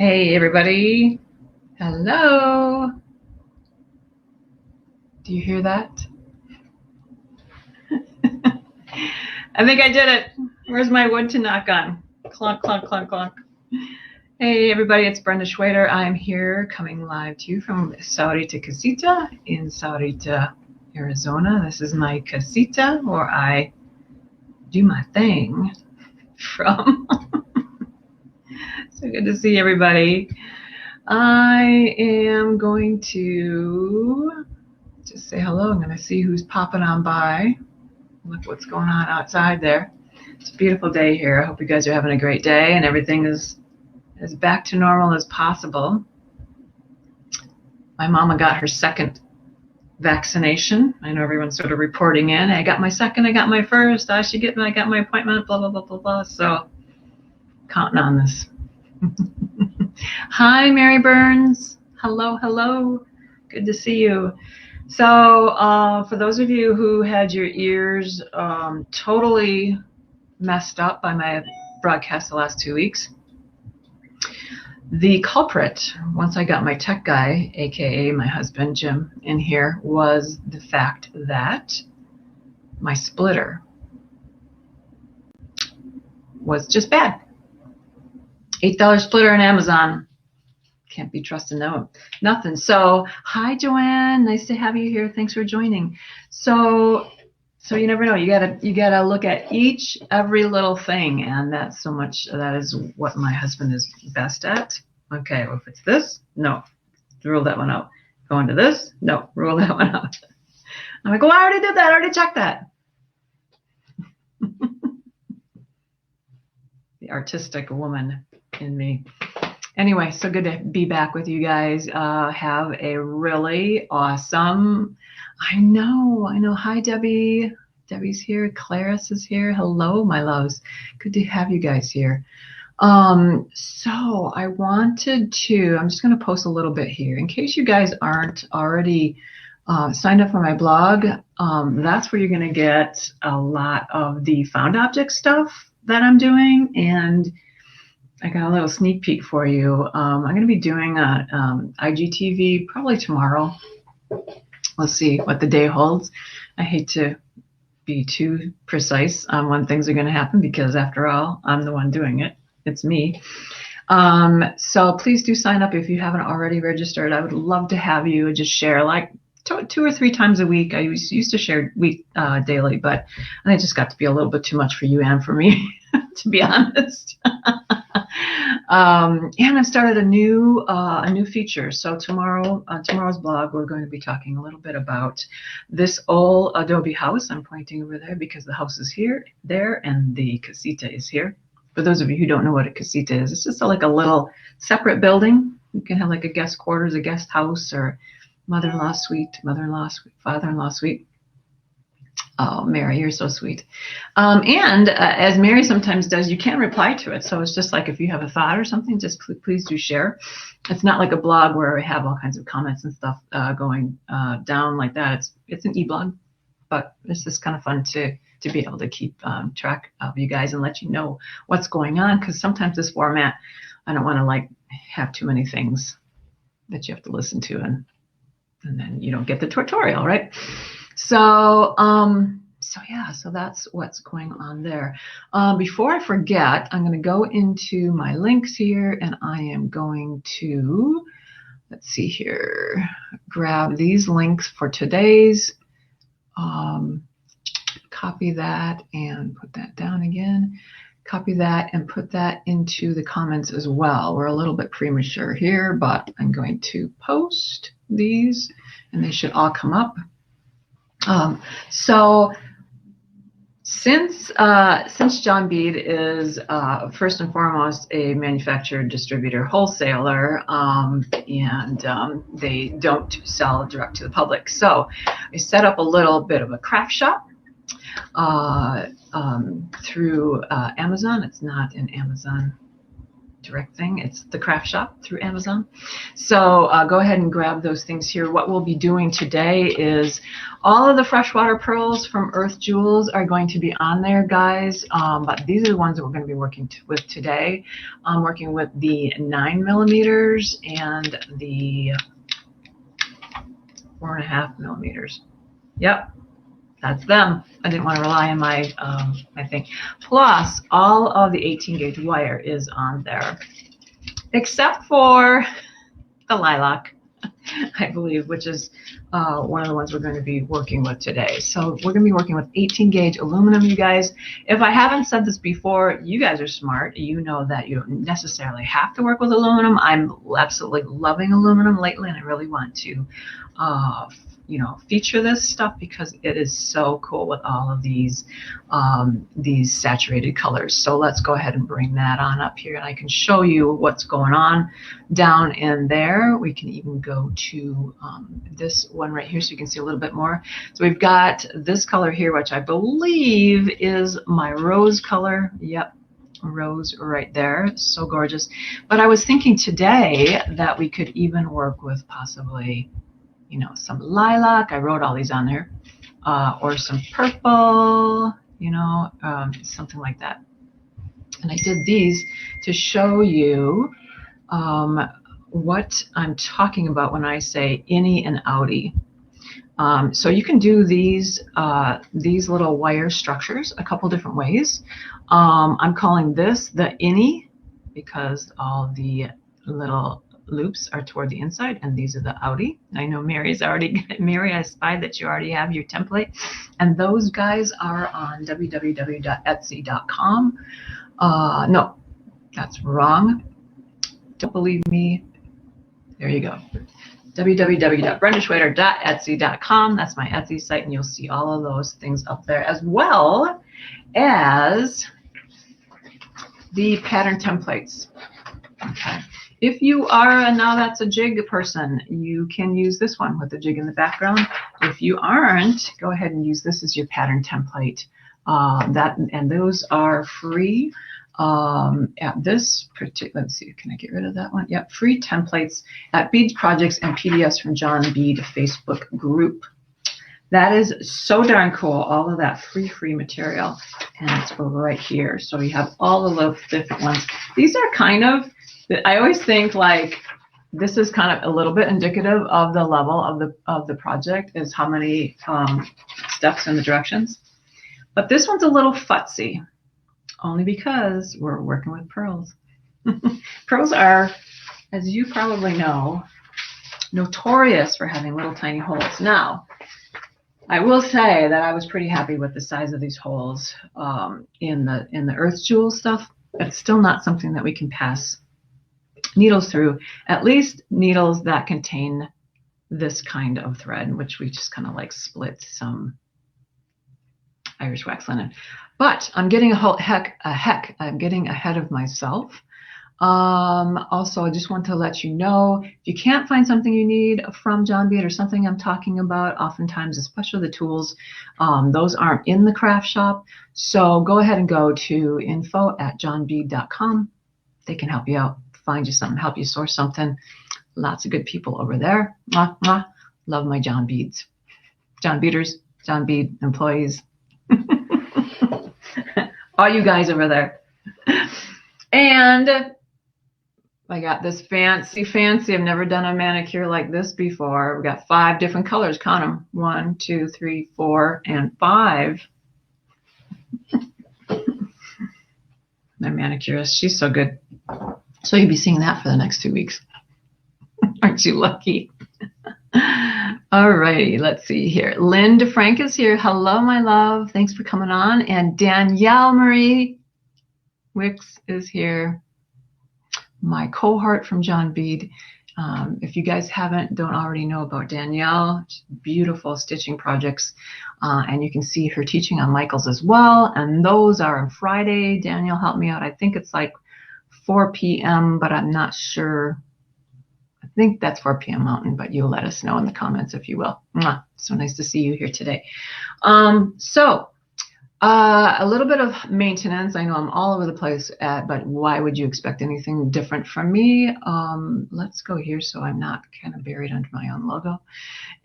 Hey everybody, hello. Do you hear that? I think I did it. Where's my wood to knock on? Clunk, clunk, clunk, clunk. Hey everybody, it's Brenda Schweder. I'm here coming live to you from Sahuaritacasita in Sahuarita, Arizona. This is my casita where I do my thing from. So good to see everybody. I am going to just say hello. I'm going to see who's popping on by. Look what's going on outside there. It's a beautiful day here. I hope you guys are having a great day and everything is as back to normal as possible. My mama got her second vaccination. I know everyone's sort of reporting in. I got my second, I got my first, I got my appointment, blah, blah, blah, blah, blah. So counting on this. Hi, Mary Burns. Hello, hello. Good to see you. So for those of you who had your ears totally messed up by my broadcast the last 2 weeks, the culprit, once I got my tech guy, aka my husband, Jim, in here, was the fact that my splitter was just bad. $8 splitter on Amazon. Can't be trusted, no, nothing. So, hi, Joanne. Nice to have you here. Thanks for joining. So you never know. You gotta look at every little thing, and that is what my husband is best at. Okay, well, if it's this, no, rule that one out. Going to this, no, rule that one out. I'm like, well, I already did that. I already checked that. The artistic woman in me. Anyway, so good to be back with you guys. Have a really awesome, I know. Hi, Debbie. Debbie's here. Clarice is here. Hello, my loves. Good to have you guys here. So I wanted to, I'm just going to post a little bit here. In case you guys aren't already signed up for my blog, that's where you're going to get a lot of the found object stuff that I'm doing. And I got a little sneak peek for you. I'm going to be doing a IGTV probably tomorrow. Let's see what the day holds. I hate to be too precise on when things are going to happen because, after all, I'm the one doing it. It's me. So please do sign up if you haven't already registered. I would love to have you just share like 2 or 3 times a week. I used to share daily, but I think it just got to be a little bit too much for you and for me, to be honest. And I've started a new feature. So tomorrow's blog, we're going to be talking a little bit about this old adobe house. I'm pointing over there because the house is there, and the casita is here. For those of you who don't know what a casita is, it's just like a little separate building. You can have like a guest quarters, a guest house, or mother-in-law suite, father-in-law suite. Oh, Mary, you're so sweet. And as Mary sometimes does, you can reply to it. So it's just like if you have a thought or something, just please do share. It's not like a blog where I have all kinds of comments and stuff going down like that. It's an e-blog, but it's just kind of fun to be able to keep track of you guys and let you know what's going on. Because sometimes this format, I don't want to like have too many things that you have to listen to, and then you don't get the tutorial, right? So that's what's going on there. Before I forget, I'm going to go into my links here, and I am going to, let's see here, grab these links for today's, copy that and put that down again. Copy that and put that into the comments as well. We're a little bit premature here, but I'm going to post these, and they should all come up. So since John Bead is first and foremost a manufacturer, distributor, wholesaler, and they don't sell direct to the public, so I set up a little bit of a craft shop through Amazon. It's not an Amazon direct thing. It's the craft shop through Amazon. So go ahead and grab those things here. What we'll be doing today is all of the freshwater pearls from Earth Jewels are going to be on there, guys. But these are the ones that we're going to be working with today. I'm working with the 9mm and the 4.5mm. Yep. That's them. I didn't want to rely on my my thing. Plus, all of the 18 gauge wire is on there, except for the lilac, I believe, which is one of the ones we're going to be working with today. So we're going to be working with 18 gauge aluminum, you guys. If I haven't said this before, you guys are smart. You know that you don't necessarily have to work with aluminum. I'm absolutely loving aluminum lately, and I really want to you know, feature this stuff because it is so cool with all of these saturated colors. So let's go ahead and bring that on up here, and I can show you what's going on down in there. We can even go to this one right here so you can see a little bit more. So we've got this color here, which I believe is my rose color. Yep. Rose right there. So gorgeous. But I was thinking today that we could even work with possibly, you know, some lilac. I wrote all these on there, or some purple, you know, something like that. And I did these to show you what I'm talking about when I say innie and outie. So you can do these little wire structures a couple different ways. I'm calling this the innie because all the little loops are toward the inside, and these are the outie. I know Mary's already, Mary, I spied that you already have your template, and those guys are on www.etsy.com. No, that's wrong. Don't believe me. There you go. www.brendaschwederjewelry.etsy.com. That's my Etsy site, and you'll see all of those things up there, as well as the pattern templates. Okay. If you are now that's a jig person, you can use this one with the jig in the background. If you aren't, go ahead and use this as your pattern template. And those are free at this particular. Let's see, can I get rid of that one? Yep, free templates at Beads Projects and PDFs from John Bead Facebook group. That is so darn cool. All of that free material, and it's over right here. So you have all of the different ones. These are kind of, I always think like this is kind of a little bit indicative of the level of the project, is how many steps in the directions. But this one's a little futzy, only because we're working with pearls. Pearls are, as you probably know, notorious for having little tiny holes. Now, I will say that I was pretty happy with the size of these holes in the Earth Jewel stuff. It's still not something that we can pass needles through, at least needles that contain this kind of thread, which we just kind of like split some Irish wax linen. But I'm getting I'm getting ahead of myself. Also, I just want to let you know, if you can't find something you need from John Bead or something I'm talking about, oftentimes, especially the tools, those aren't in the craft shop. So go ahead and go to info@johnbead.com. They can help you out, find you something, help you source something. Lots of good people over there. Mwah, mwah. Love my John Beads. John Beaders, John Bead employees. All you guys over there. And I got this fancy. I've never done a manicure like this before. We've got 5 different colors. Count them. 1, 2, 3, 4, and 5. My manicurist, she's so good. So you'll be seeing that for the next 2 weeks. Aren't you lucky? All righty, let's see here. Lynn DeFrank is here. Hello, my love. Thanks for coming on. And Danielle Marie Wicks is here. My cohort from John Bead. If you guys don't already know about Danielle, beautiful stitching projects. And you can see her teaching on Michael's as well. And those are on Friday. Danielle helped me out. I think it's like 4 p.m., but I'm not sure. I think that's 4 p.m. Mountain, but you'll let us know in the comments if you will. Mwah. So nice to see you here today. A little bit of maintenance. I know I'm all over the place, but why would you expect anything different from me? Let's go here so I'm not kind of buried under my own logo.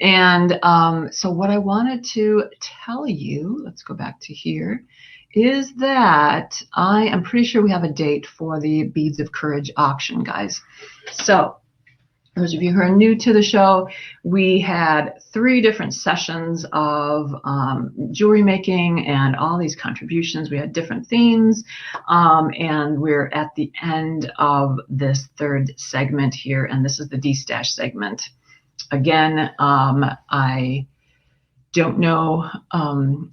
And so what I wanted to tell you, let's go back to here, is that I am pretty sure we have a date for the Beads of Courage auction, guys. So those of you who are new to the show, we had 3 different sessions of jewelry making and all these contributions. We had different themes, and we're at the end of this 3rd segment here, and this is the D-Stash segment. Again, I don't know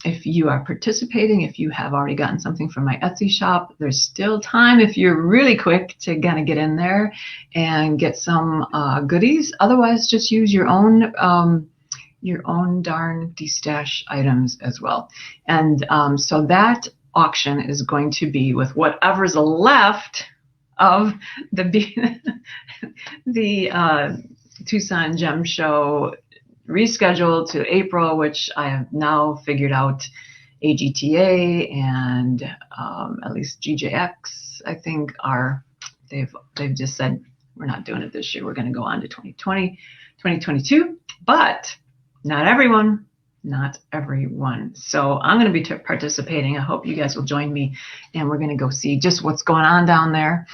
if you are participating, if you have already gotten something from my Etsy shop. There's still time if you're really quick to kind of get in there and get some goodies. Otherwise, just use your own darn D-Stash items as well. And so that auction is going to be with whatever's left of the Tucson Gem Show, rescheduled to April, which I have now figured out AGTA and at least GJX, I think, they've just said we're not doing it this year. We're going to go on to 2020, 2022, but not everyone. So I'm going to be participating. I hope you guys will join me, and we're going to go see just what's going on down there.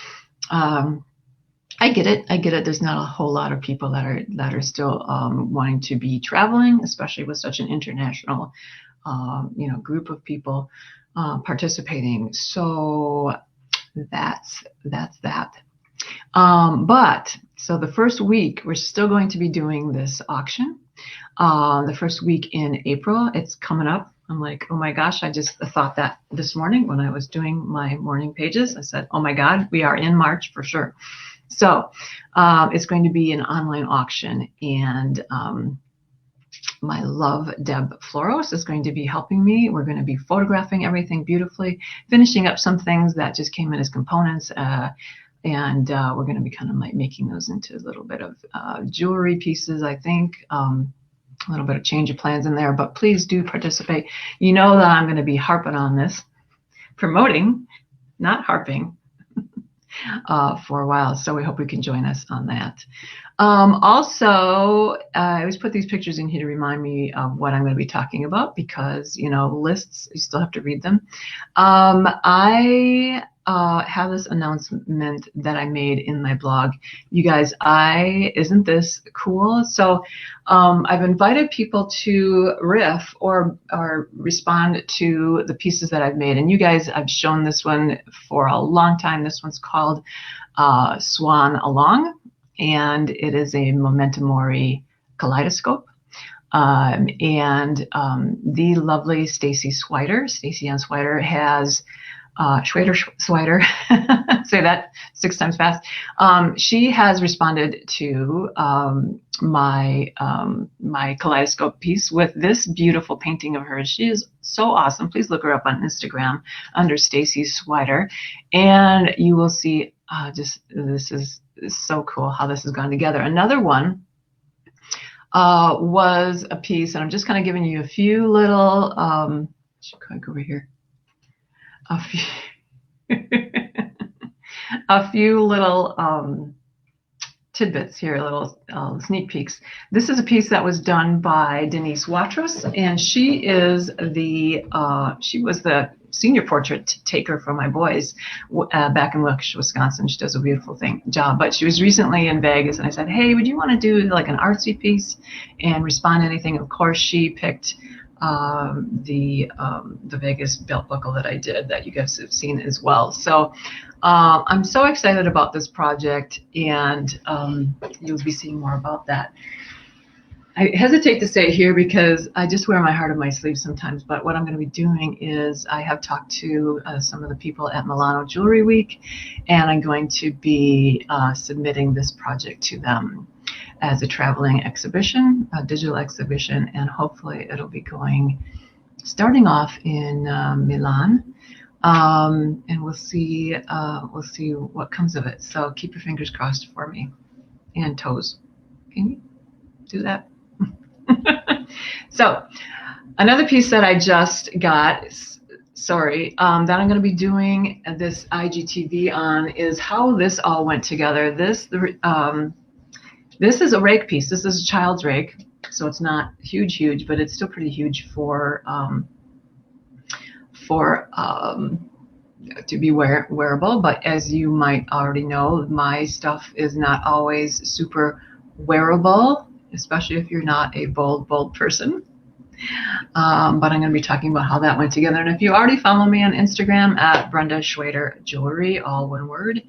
I get it. There's not a whole lot of people that are still wanting to be traveling, especially with such an international, group of people participating. So that's that. But so the first week we're still going to be doing this auction. The first week in April, it's coming up. I'm like, oh my gosh, I just thought that this morning when I was doing my morning pages. I said, oh my God, we are in March for sure. So it's going to be an online auction, and my love, Deb Floros, is going to be helping me. We're going to be photographing everything beautifully, finishing up some things that just came in as components, and we're going to be kind of like making those into a little bit of jewelry pieces, I think. A little bit of change of plans in there, but please do participate. You know that I'm going to be harping on this, promoting, not harping, for a while. So we hope we can join us on that. Also, I always put these pictures in here to remind me of what I'm going to be talking about, because, lists, you still have to read them. I have this announcement that I made in my blog. You guys, isn't this cool? So I've invited people to riff or respond to the pieces that I've made. And you guys, I've shown this one for a long time. This one's called Swan Along, and it is a Memento Mori kaleidoscope. The lovely Stacy Ann Schweder has Schweder, say that 6 times fast. She has responded to my kaleidoscope piece with this beautiful painting of hers. She is so awesome. Please look her up on Instagram under Stacy Schweder, and you will see this is so cool how this has gone together. Another one was a piece, and I'm just kind of giving you a few little. Should I go over here? A few little tidbits here, little sneak peeks. This is a piece that was done by Denise Watros, and she was the senior portrait taker for my boys back in Waukesha, Wisconsin. She does a beautiful job, but she was recently in Vegas, and I said, hey, would you want to do like an artsy piece and respond to anything? Of course, she picked the Vegas belt buckle that I did, that you guys have seen as well. So I'm so excited about this project, and you'll be seeing more about that. I hesitate to say it here because I just wear my heart on my sleeve sometimes, but what I'm going to be doing is I have talked to some of the people at Milano Jewelry Week, and I'm going to be submitting this project to them as a traveling exhibition, a digital exhibition, and hopefully it'll be starting off in Milan, and we'll see what comes of it. So keep your fingers crossed for me, and toes. Can you do that? So another piece that I just got sorry, that I'm going to be doing this IGTV on is how this all went together. This is a rake piece. This is a child's rake, so it's not huge, but it's still pretty huge for to be wearable. But as you might already know, my stuff is not always super wearable, especially if you're not a bold person. But I'm going to be talking about how that went together. And if you already follow me on Instagram at brendaschwederjewelry, all one word,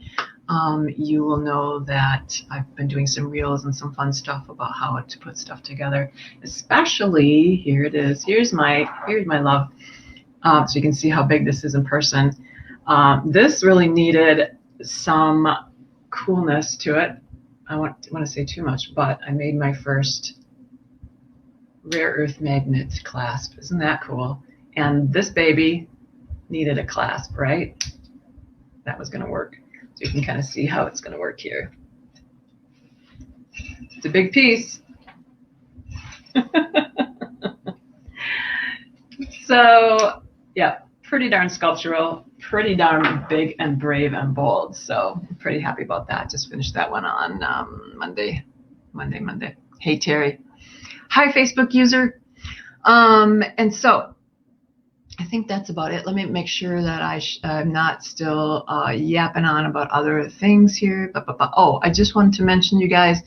you will know that I've been doing some reels and some fun stuff about how to put stuff together. Especially, here it is. Here's my love. So you can see how big this is in person. This really needed some coolness to it. I want to say too much, but I made my first rare earth magnet clasp. Isn't that cool? And this baby needed a clasp, right? That was going to work. So you can kind of see how it's going to work here. It's a big piece. So, yeah, pretty darn sculptural, pretty darn big and brave and bold. So I'm pretty happy about that. Just finished that one on Monday. Hey, Terry. Hi, Facebook user. And so I think that's about it. Let me make sure that I'm not still yapping on about other things here. Oh, I just wanted to mention, you guys,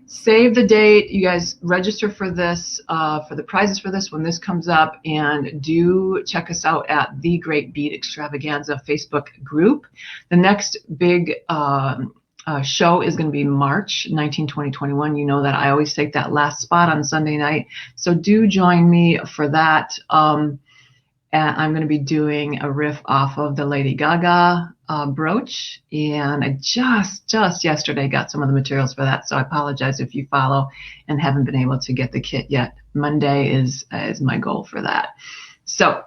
save the date. You guys register for this, for the prizes for this when this comes up, and do check us out at the Great Bead Extravaganza Facebook group. The next big show is going to be March 19, 2021. You know that I always take that last spot on Sunday night. So do join me for that. And I'm going to be doing a riff off of the Lady Gaga brooch. And I just yesterday got some of the materials for that. So I apologize if you follow and haven't been able to get the kit yet. Monday is my goal for that. So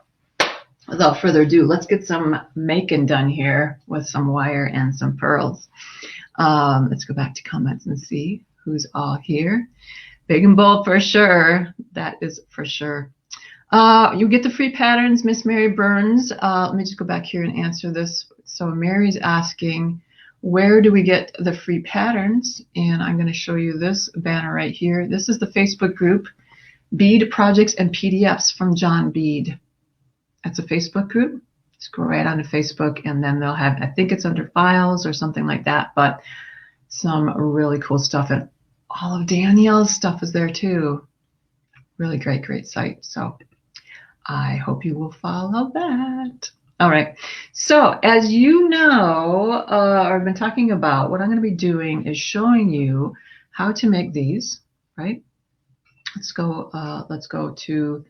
without further ado, let's get some making done here with some wire and some pearls. Let's go back to comments and see who's all here. Big and bold for sure. That is for sure. You get the free patterns, Miss Mary Burns. Let me just go back here and answer this. So Mary's asking, where do we get the free patterns? And I'm going to show you this banner right here. This is the Facebook group, Bead Projects and PDFs from John Bead. That's a Facebook group. Just go right onto Facebook, and then they'll have, I think it's under files or something like that, but some really cool stuff. And all of Danielle's stuff is there too. Really great site. So I hope you will follow that. All right. So as you know, I've been talking about, what I'm going to be doing is showing you how to make these, right? Let's go to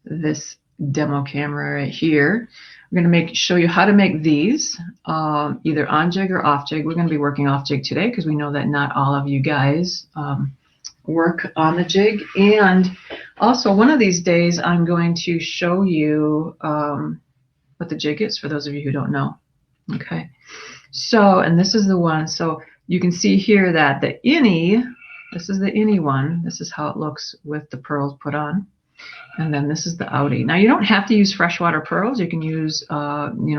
this demo camera right here. We're going to show you how to make these either on jig or off jig. We're going to be working off jig today because we know that not all of you guys work on the jig. And also one of these days I'm going to show you what the jig is for those of you who don't know. Okay. So, and this is the one. So you can see here that the innie, this is the innie one. This is how it looks with the pearls put on. And then this is the outie. Now you don't have to use freshwater pearls. You can use,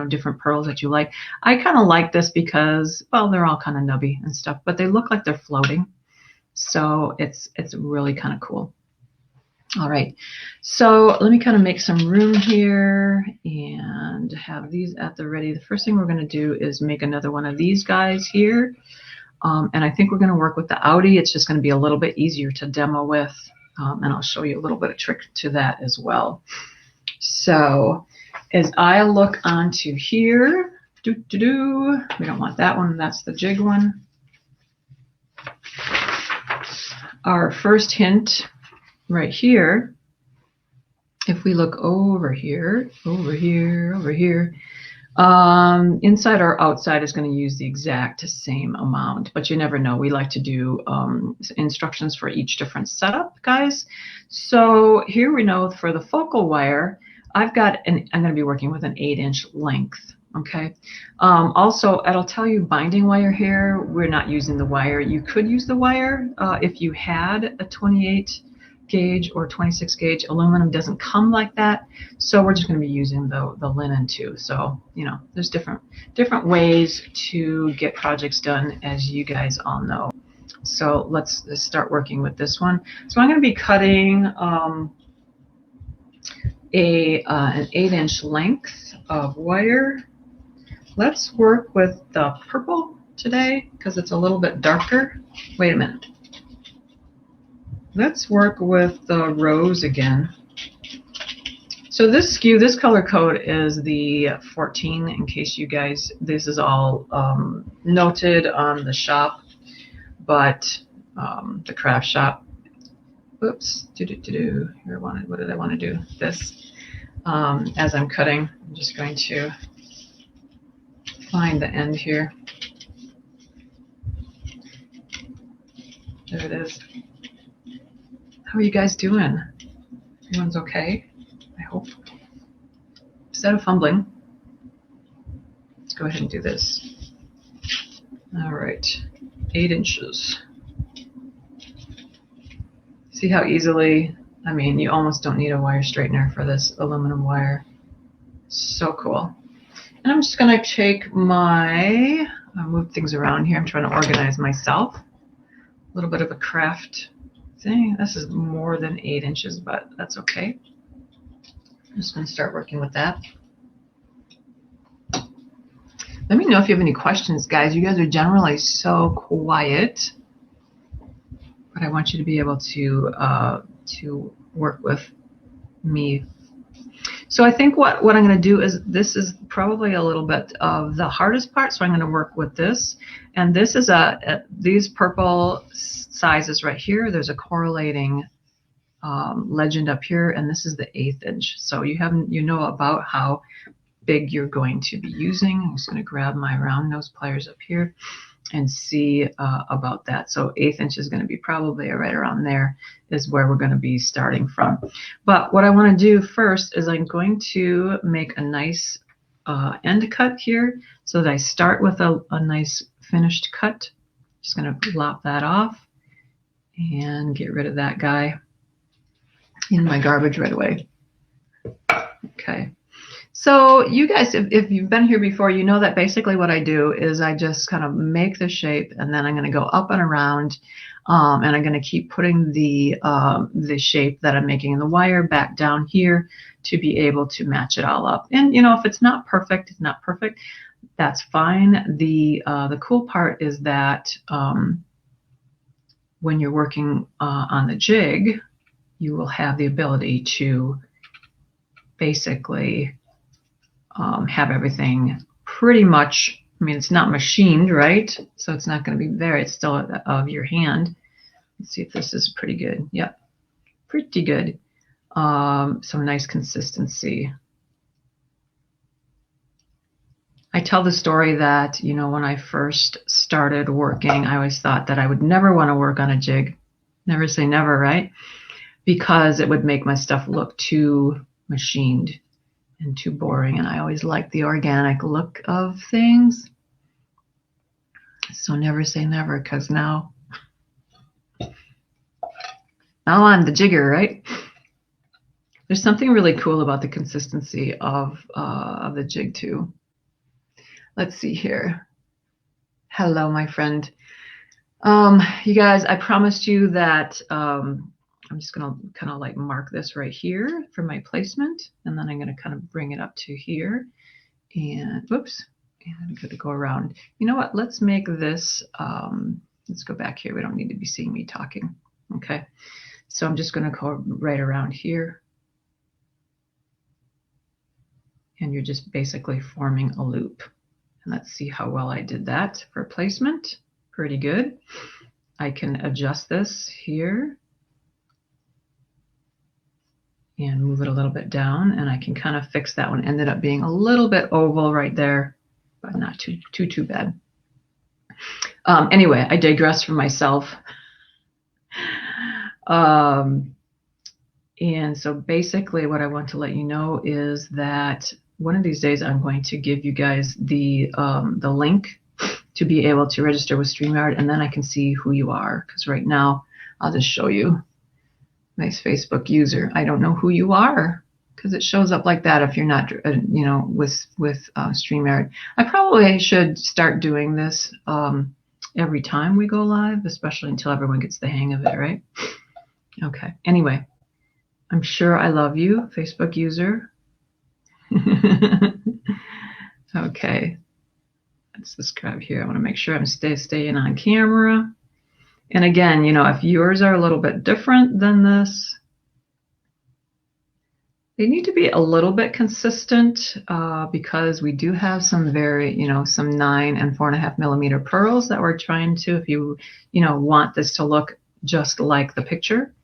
different pearls that you like. I kind of like this because, well, they're all kind of nubby and stuff, but they look like they're floating. So it's really kind of cool. All right. So let me kind of make some room here and have these at the ready. The first thing we're going to do is make another one of these guys here. And I think we're going to work with the outie. It's just going to be a little bit easier to demo with. And I'll show you a little bit of trick to that as well. So as I look onto here, we don't want that one. That's the jig one. Our first hint right here, if we look over here, inside or outside is going to use the exact same amount, but you never know. We like to do instructions for each different setup, guys. So here we know for the focal wire, I'm going to be working with an 8-inch length. Okay. Also, it'll tell you binding wire here. We're not using the wire. You could use the wire if you had a 28 gauge or 26 gauge aluminum doesn't come like that, so we're just going to be using the linen too. So, you know, there's different ways to get projects done, as you guys all know. So let's start working with this one. So I'm going to be cutting an 8-inch length of wire. Let's work with the purple today because it's a little bit darker. Wait a minute. Let's work with the rose again. So this SKU, this color code is the 14, in case you guys, this is all noted on the shop, but the craft shop. Oops, here what did I want to do? This. As I'm cutting, I'm just going to find the end here. There it is. How are you guys doing? Everyone's okay, I hope. Instead of fumbling, let's go ahead and do this. All right, 8 inches. See how easily, I mean, you almost don't need a wire straightener for this aluminum wire. So cool. And I'm just gonna take my, I'll move things around here. I'm trying to organize myself. A little bit of a craft thing. This is more than 8 inches, but that's okay. I'm just gonna start working with that. Let me know if you have any questions, guys. You guys are generally so quiet, but I want you to be able to work with me. So I think what I'm going to do is, this is probably a little bit of the hardest part, so I'm going to work with this. And this is these purple sizes right here. There's a correlating legend up here, and this is the 1/8 inch. So you know about how big you're going to be using. I'm just going to grab my round nose pliers up here and see about that. So 1/8 inch is going to be probably right around there is where we're going to be starting from. But what I want to do first is I'm going to make a nice end cut here so that I start with a nice finished cut. Just going to lop that off and get rid of that guy in my garbage right away. Okay. So you guys, if you've been here before, you know that basically what I do is I just kind of make the shape, and then I'm going to go up and around, and I'm going to keep putting the shape that I'm making in the wire back down here to be able to match it all up. And you know, if it's not perfect, it's not perfect. That's fine. The cool part is that when you're working on the jig, you will have the ability to basically have everything pretty much, I mean, it's not machined, right? So it's not going to be there. It's still of your hand. Let's see if this is pretty good. Yep, pretty good. Some nice consistency. I tell the story that, you know, when I first started working, I always thought that I would never want to work on a jig. Never say never, right? Because it would make my stuff look too machined and too boring, and I always liked the organic look of things. So never say never, because now I'm the jigger, right? There's something really cool about the consistency of the jig too. Let's see here. Hello, my friend. You guys, I promised you that I'm just going to kind of like mark this right here for my placement, and then I'm going to kind of bring it up to here, and whoops, and I'm going to go around. You know what? Let's make this, let's go back here. We don't need to be seeing me talking. Okay. So I'm just going to go right around here, and you're just basically forming a loop. And let's see how well I did that for placement. Pretty good. I can adjust this here and move it a little bit down, and I can kind of fix that one. Ended up being a little bit oval right there, but not too bad. Anyway, I digress from myself. And so basically what I want to let you know is that one of these days I'm going to give you guys the link to be able to register with StreamYard, and then I can see who you are, because right now I'll just show you. Nice Facebook user. I don't know who you are because it shows up like that if you're not, you know, with StreamYard. I probably should start doing this every time we go live, especially until everyone gets the hang of it, right? Okay. Anyway, I'm sure I love you, Facebook user. Okay. Let's just grab here. I want to make sure I'm staying on camera. And again, you know, if yours are a little bit different than this, they need to be a little bit consistent because we do have some some 9 and 4.5 millimeter pearls that we're trying to, if you want this to look just like the picture.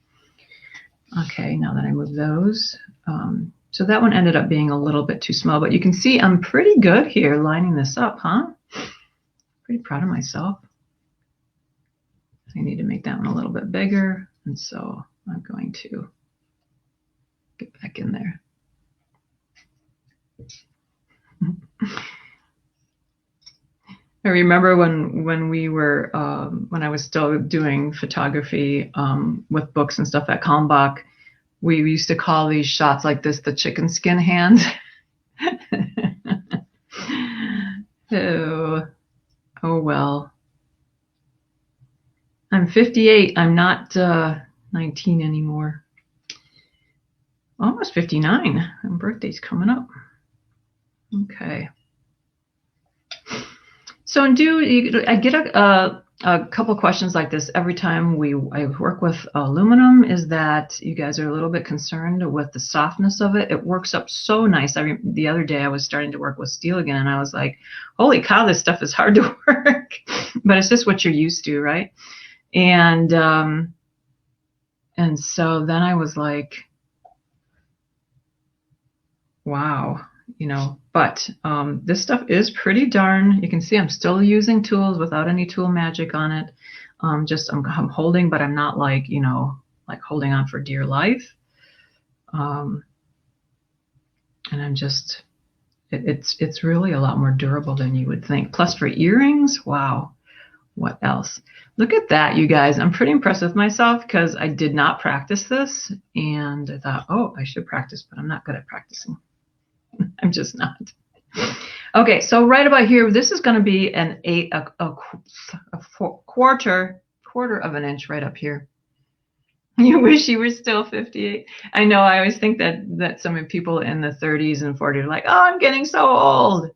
Okay, now that I move those. So that one ended up being a little bit too small, but you can see I'm pretty good here lining this up, huh? Pretty proud of myself. I need to make that one a little bit bigger, and so I'm going to get back in there. I remember when we were when I was still doing photography with books and stuff at Kalmbach, we used to call these shots like this the chicken skin hands. Oh well. I'm 58. I'm not 19 anymore. Almost 59. My birthday's coming up. Okay. So I get a couple questions like this every time I work with aluminum, is that you guys are a little bit concerned with the softness of it. It works up so nice. The other day I was starting to work with steel again, and I was like, holy cow, this stuff is hard to work. But it's just what you're used to, right? And so then I was like, wow, but this stuff is pretty darn, you can see I'm still using tools without any tool magic on it. I'm holding, but I'm not like, like holding on for dear life. And I'm just, it's really a lot more durable than you would think. Plus for earrings, wow. What else? Look at that, you guys. I'm pretty impressed with myself because I did not practice this, and I thought, oh, I should practice, but I'm not good at practicing. I'm just not. Okay, so right about here, this is going to be a quarter of an inch right up here. You wish you were still 58. I know. I always think that some people in the 30s and 40s are like, oh, I'm getting so old.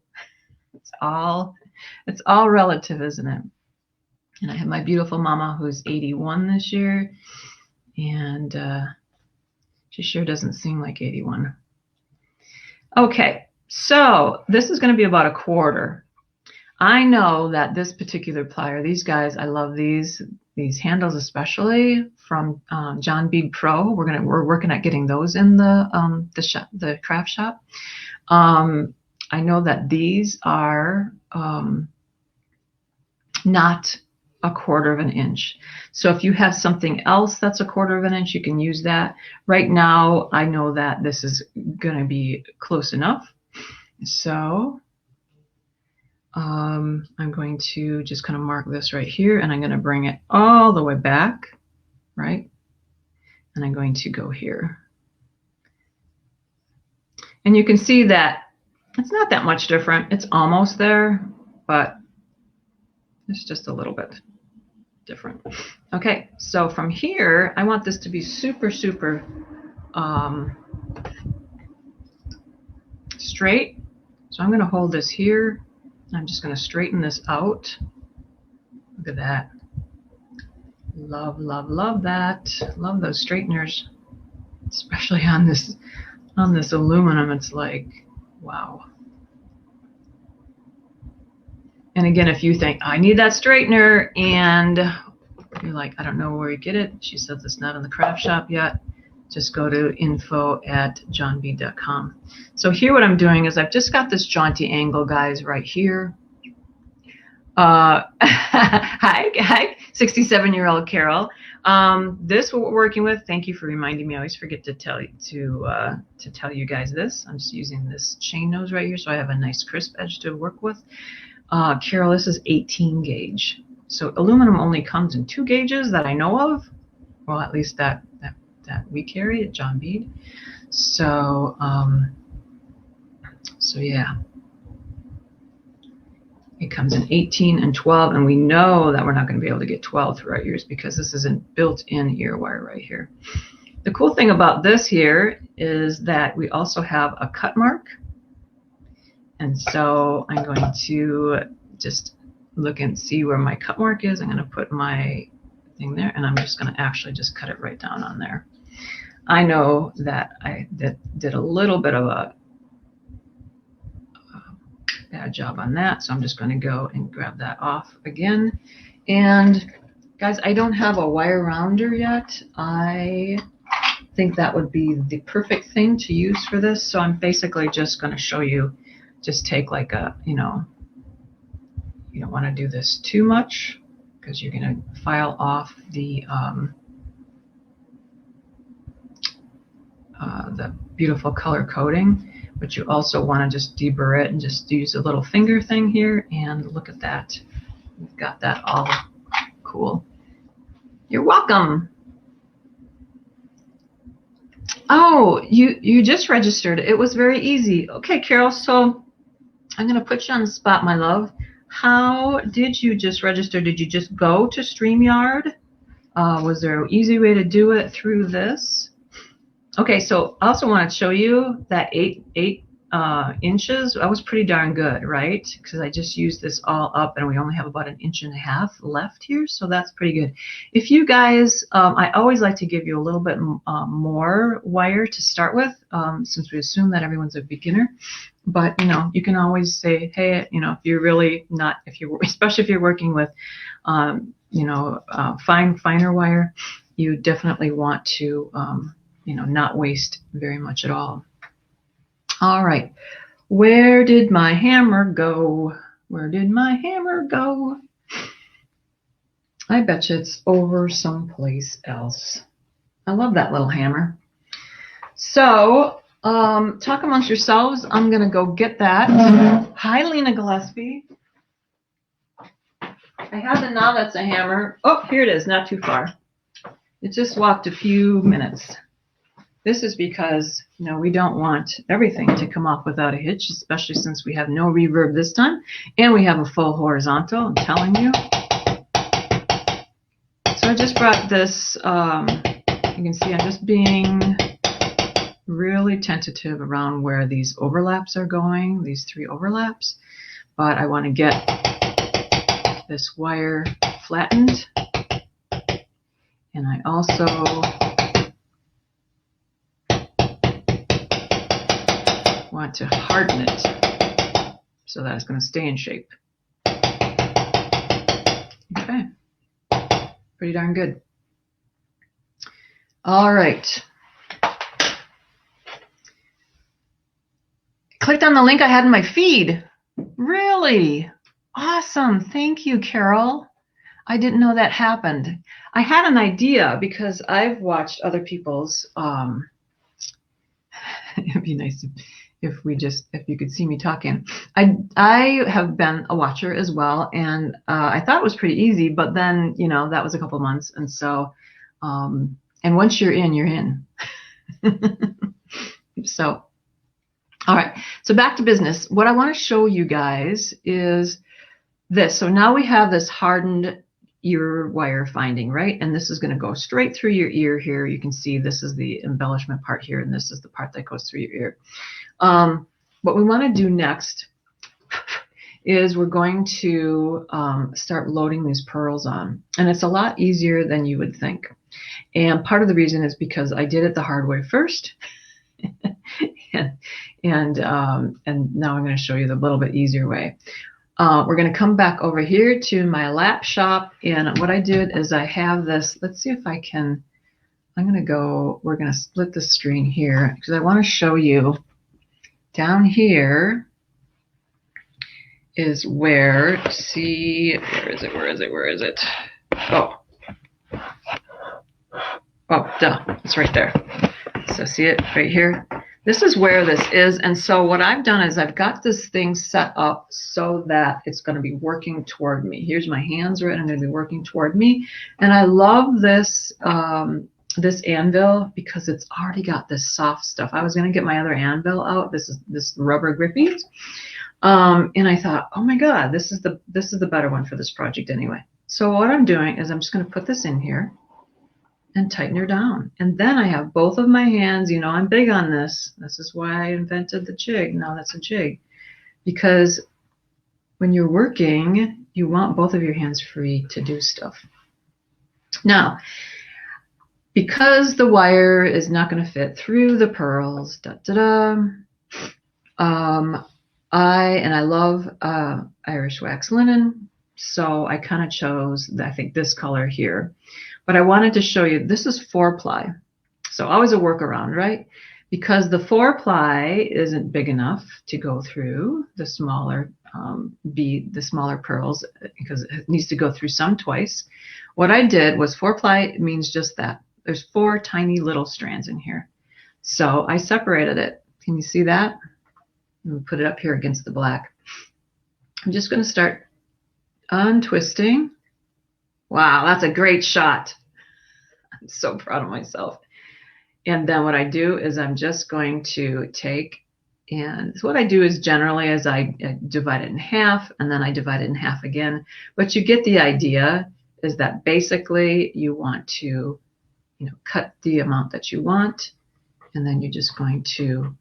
It's all relative, isn't it? And I have my beautiful mama who's 81 this year, and she sure doesn't seem like 81. Okay, so this is going to be about a quarter. I know that this particular plier, these guys, I love these handles, especially from John Bead Pro. We're working at getting those in the craft shop. I know that these are not a quarter of an inch. So if you have something else that's a quarter of an inch, you can use that. Right now, I know that this is going to be close enough. So I'm going to just kind of mark this right here, and I'm going to bring it all the way back, right? And I'm going to go here. And you can see that it's not that much different. It's almost there, but it's just a little bit different. Okay, so from here, I want this to be super, super straight. So I'm going to hold this here. I'm just going to straighten this out. Look at that. Love, love, love that. Love those straighteners, especially on this aluminum. It's like, wow. And again, if you think, I need that straightener, and you're like, I don't know where you get it. She says it's not in the craft shop yet. Just go to info@johnbead.com. So here what I'm doing is I've just got this jaunty angle, guys, right here. Hi, 67-year-old Carol. This what we're working with. Thank you for reminding me. I always forget to tell you guys this. I'm just using this chain nose right here, so I have a nice crisp edge to work with. Carol, this is 18 gauge. So aluminum only comes in 2 gauges that I know of. Well, at least that that we carry at John Bead. So, so yeah. It comes in 18 and 12, and we know that we're not going to be able to get 12 through our ears because this is a built-in ear wire right here. The cool thing about this here is that we also have a cut mark. And so I'm going to just look and see where my cut mark is. I'm going to put my thing there, and I'm just going to actually just cut it right down on there. I know that I did a little bit of a bad job on that, so I'm just going to go and grab that off again. And guys, I don't have a wire rounder yet. I think that would be the perfect thing to use for this, so I'm basically just going to show you, just take like a, you know, you don't want to do this too much because you're going to file off the beautiful color coding. But you also want to just deburr it and just use a little finger thing here, and look at that. We've got that all cool. You're welcome. Oh, you just registered. It was very easy. Okay, Carol, so I'm going to put you on the spot, my love. How did you just register? Did you just go to StreamYard? Was there an easy way to do it through this? Okay, so I also want to show you that 8 inches. That was pretty darn good, right? Because I just used this all up, and we only have about 1.5 inches left here, so that's pretty good. If you guys, I always like to give you a little bit more wire to start with, since we assume that everyone's a beginner. But you know, you can always say, hey, you know, if you're really not, especially if you're working with, you know, finer wire, you definitely want to. You know, not waste very much at all. All right, where did my hammer go? Where did my hammer go? I bet you it's over someplace else. I love that little hammer. So, talk amongst yourselves. I'm gonna go get that. Hi, Lena Gillespie. I have the now that's a hammer. Oh, here it is, not too far. It just walked a few minutes. This is because, you know, we don't want everything to come off without a hitch, especially since we have no reverb this time, and we have a full horizontal, I'm telling you. So I just brought this, you can see I'm just being really tentative around where these overlaps are going, these 3 overlaps, but I want to get this wire flattened, and I also want to harden it so that it's going to stay in shape. Okay, pretty darn good. All right. Clicked on the link I had in my feed. Really? Awesome. Thank you, Carol. I didn't know that happened. I had an idea because I've watched other people's, it'd be nice if you could see me talking. I have been a watcher as well, and I thought it was pretty easy, but then, you know, that was a couple months, and so, and once you're in, you're in. So, all right, so back to business. What I want to show you guys is this. So now we have this hardened ear wire finding, right? And this is going to go straight through your ear here. You can see this is the embellishment part here, and this is the part that goes through your ear. What we want to do next is we're going to start loading these pearls on, and it's a lot easier than you would think. And part of the reason is because I did it the hard way first, and now I'm going to show you the little bit easier way. We're going to come back over here to my lap shop, and what I did is I have this. Let's see if I can. I'm going to go. We're going to split the screen here because I want to show you. Down here is where, see, where is it? Oh, duh, it's right there. So see it right here? This is where this is, and so what I've done is I've got this thing set up so that it's going to be working toward me. Here's my hands, right? I'm going to be working toward me, and I love this this anvil because it's already got this soft stuff. I was going to get my other anvil out. This is this rubber grippies. And I thought, oh my God, this is the better one for this project anyway. So what I'm doing is I'm just going to put this in here and tighten her down. And then I have both of my hands. You know, I'm big on this. This is why I invented the jig. Now that's a jig. Because when you're working, you want both of your hands free to do stuff. Now, because the wire is not going to fit through the pearls, I love Irish wax linen, so I kind of chose, I think, this color here. But I wanted to show you, this is 4-ply. So always a workaround, right? Because the 4-ply isn't big enough to go through the smaller the smaller pearls, because it needs to go through some twice. What I did was 4-ply means just that. There's 4 tiny little strands in here. So I separated it. Can you see that? Let me put it up here against the black. I'm just going to start untwisting. Wow, that's a great shot. I'm so proud of myself. And then what I do is I'm just going to take, and so what I do is generally is I divide it in half, and then I divide it in half again. But you get the idea, is that basically you want to, you know, cut the amount that you want, and then you're just going to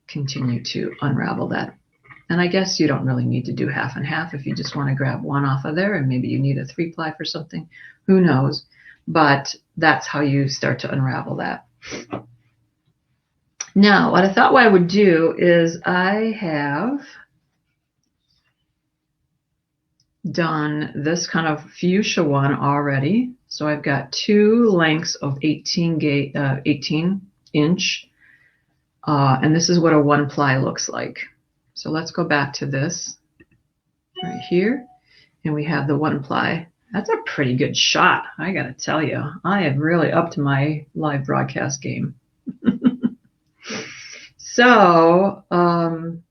continue to unravel that. And I guess you don't really need to do half and half if you just want to grab one off of there, and maybe you need a 3-ply for something, who knows. But that's how you start to unravel that. Now, what I thought what I would do is I have done this kind of fuchsia one already. So I've got 2 lengths of 18 inch, and this is what a 1-ply looks like. So let's go back to this right here, and we have the 1-ply. That's a pretty good shot, I gotta tell you. I have really upped my live broadcast game. So I'm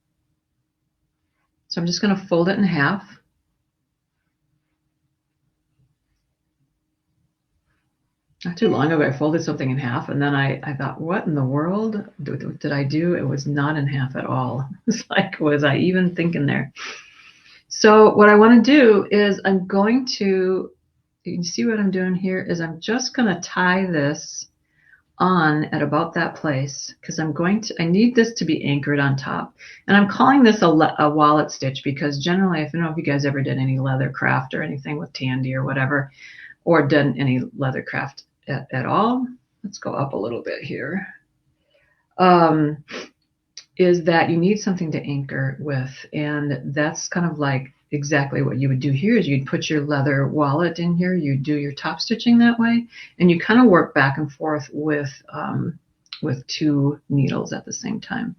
just going to fold it in half. Not too long ago, I folded something in half, and then I thought, what in the world did I do? It was not in half at all. It's like, was I even thinking there? So what I want to do is I'm going to, you can see what I'm doing here, is I'm just going to tie this on at about that place, because I need this to be anchored on top. And I'm calling this a wallet stitch because generally, I don't know if you guys ever did any leather craft or anything with Tandy or whatever, or done any leather craft at all. Let's go up a little bit here. Is that you need something to anchor with, and that's kind of like exactly what you would do here. Is you'd put your leather wallet in here, you do your top stitching that way, and you kind of work back and forth with 2 needles at the same time.